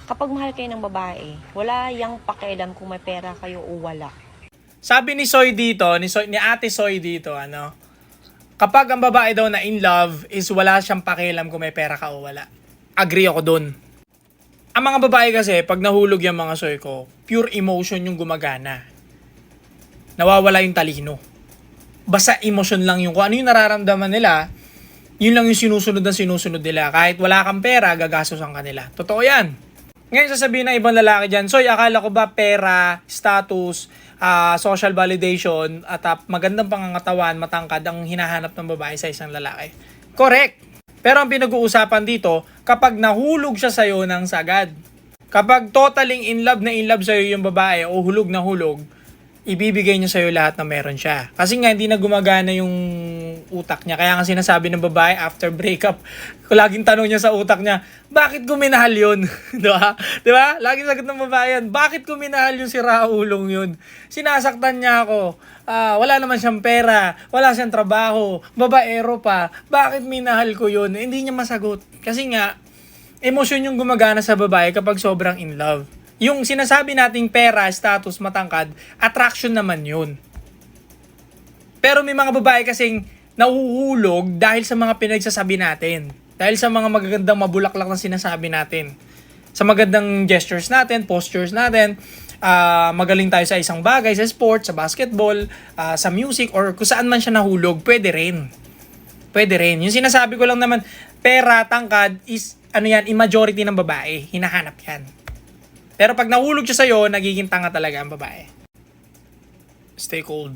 Kapag mahal kayo ng babae, wala yang pakialam kung may pera kayo o wala. Sabi ni Soy dito, ni Ate Soy dito, kapag ang babae daw na in love is wala siyang pakialam kung may pera ka o wala. Agree ako dun. Ang mga babae kasi, pag nahulog yung mga Soy ko, pure emotion yung gumagana. Nawawala yung talino. Basta emotion lang yung kung ano yung nararamdaman nila, yun lang yung sinusunod nila. Kahit wala kang pera, gagastos ang kanila. Totoo yan. Ngayon sasabihin ng ibang lalaki dyan, Soy, akala ko ba pera, status, social validation, at magandang pangangatawan, matangkad ang hinahanap ng babae sa isang lalaki? Correct. Pero ang pinag-uusapan dito, kapag nahulog siya sa'yo ng sagad, kapag totaling in love sa'yo yung babae o hulog na hulog, ibibigay niya sa'yo lahat na meron siya. Kasi nga, hindi na gumagana yung utak niya. Kaya nga sinasabi ng babae after breakup, laging tanong niya sa utak niya, bakit ko minahal yun? Diba? Diba? Laging sagot ng babae yan, bakit ko minahal yung si Raulong yun? Sinasaktan niya ako. Wala naman siyang pera, wala siyang trabaho, babaero pa, bakit minahal ko yun? Hindi niya masagot. Kasi nga, emosyon yung gumagana sa babae kapag sobrang in love. Yung sinasabi nating pera, status, matangkad, attraction naman yun. Pero may mga babae kasing nahuhulog dahil sa mga pinagsasabi natin. Dahil sa mga magagandang mabulaklak na sinasabi natin. Sa magandang gestures natin, postures natin, magaling tayo sa isang bagay, sa sports, sa basketball, sa music, or kung saan man siya nahulog, pwede rin. Pwede rin. Yung sinasabi ko lang naman, pera, tangkad, is, majority ng babae. Hinahanap yan. Pero pag nahulog siya sa'yo, nagiging tanga talaga ang babae. Stay cold.